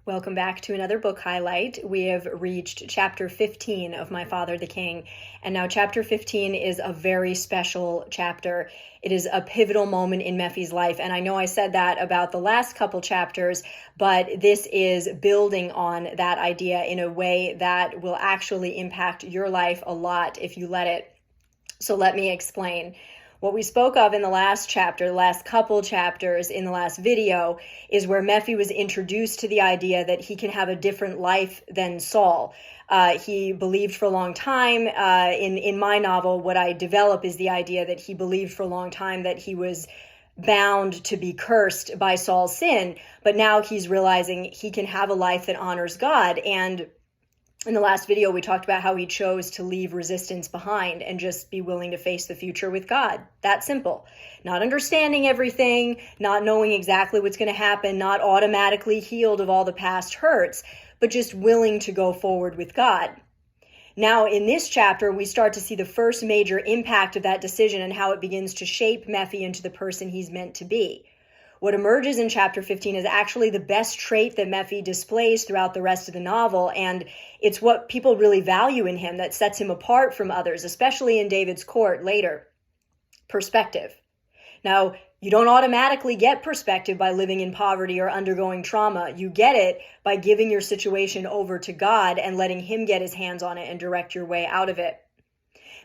Welcome back to another book highlight. We have reached chapter 15 of My Father the King, and now chapter 15 is a very special chapter. It is a pivotal moment in Mephi's life, and I know I said that about the last couple chapters, but this is building on that idea in a way that will actually impact your life a lot if you let it. So let me explain. What we spoke of in the last chapter, the last couple chapters in the last video, is where Mephi was introduced to the idea that he can have a different life than Saul. He believed for a long time, in my novel, what I develop is the idea that he believed for a long time that he was bound to be cursed by Saul's sin, but now he's realizing he can have a life that honors God. And in the last video, we talked about how he chose to leave resistance behind and just be willing to face the future with God. That simple. Not understanding everything, not knowing exactly what's going to happen, not automatically healed of all the past hurts, but just willing to go forward with God. Now, in this chapter, we start to see the first major impact of that decision and how it begins to shape Mephi into the person he's meant to be. What emerges in chapter 15 is actually the best trait that Mephi displays throughout the rest of the novel, and it's what people really value in him that sets him apart from others, especially in David's court later. Perspective. Now, you don't automatically get perspective by living in poverty or undergoing trauma. You get it by giving your situation over to God and letting Him get His hands on it and direct your way out of it.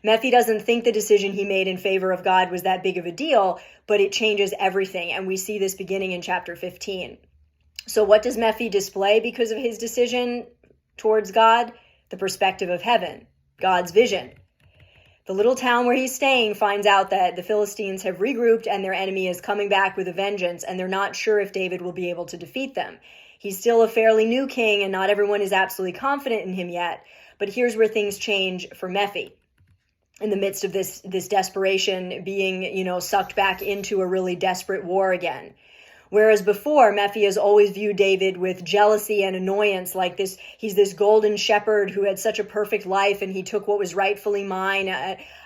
Mephi doesn't think the decision he made in favor of God was that big of a deal, but it changes everything, and we see this beginning in chapter 15. So what does Mephi display because of his decision towards God? The perspective of heaven, God's vision. The little town where he's staying finds out that the Philistines have regrouped and their enemy is coming back with a vengeance, and they're not sure if David will be able to defeat them. He's still a fairly new king, and not everyone is absolutely confident in him yet, but here's where things change for Mephi. In the midst of this desperation, being, sucked back into a really desperate war again. Whereas before, Mephi has always viewed David with jealousy and annoyance, like he's this golden shepherd who had such a perfect life and he took what was rightfully mine.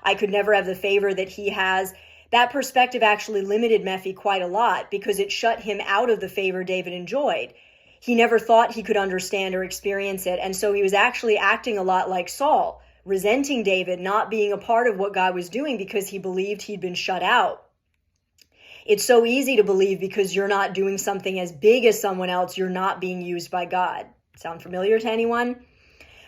I could never have the favor that he has. That perspective actually limited Mephi quite a lot because it shut him out of the favor David enjoyed. He never thought he could understand or experience it, and so he was actually acting a lot like Saul, resenting David not being a part of what God was doing because he believed he'd been shut out. It's so easy to believe because you're not doing something as big as someone else, you're not being used by God. Sound familiar to anyone?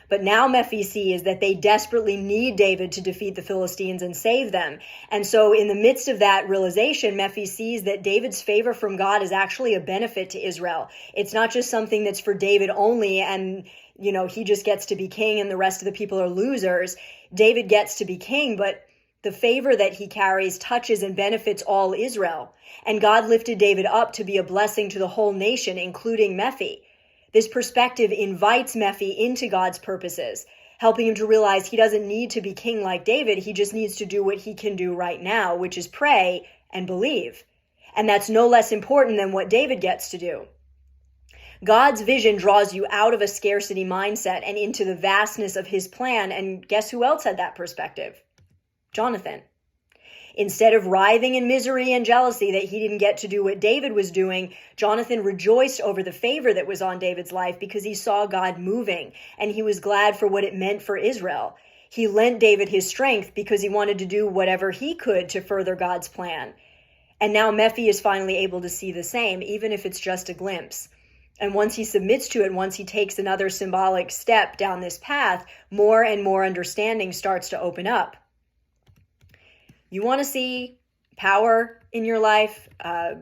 But now Mephi sees that they desperately need David to defeat the Philistines and save them. And so in the midst of that realization, Mephi sees that David's favor from God is actually a benefit to Israel. It's not just something that's for David only and he just gets to be king and the rest of the people are losers. David gets to be king, but the favor that he carries touches and benefits all Israel. And God lifted David up to be a blessing to the whole nation, including Mephi. This perspective invites Mephi into God's purposes, helping him to realize he doesn't need to be king like David. He just needs to do what he can do right now, which is pray and believe. And that's no less important than what David gets to do. God's vision draws you out of a scarcity mindset and into the vastness of his plan. And guess who else had that perspective? Jonathan. Instead of writhing in misery and jealousy that he didn't get to do what David was doing, Jonathan rejoiced over the favor that was on David's life because he saw God moving, and he was glad for what it meant for Israel. He lent David his strength because he wanted to do whatever he could to further God's plan. And now Mephi is finally able to see the same, even if it's just a glimpse. And once he submits to it, once he takes another symbolic step down this path, more and more understanding starts to open up. You want to see power in your life,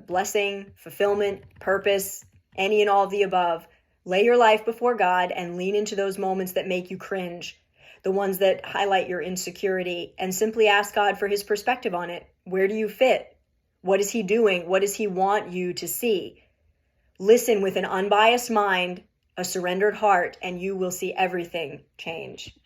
blessing, fulfillment, purpose, any and all of the above. Lay your life before God and lean into those moments that make you cringe, the ones that highlight your insecurity, and simply ask God for his perspective on it. Where do you fit? What is he doing? What does he want you to see? Listen with an unbiased mind, a surrendered heart, and you will see everything change.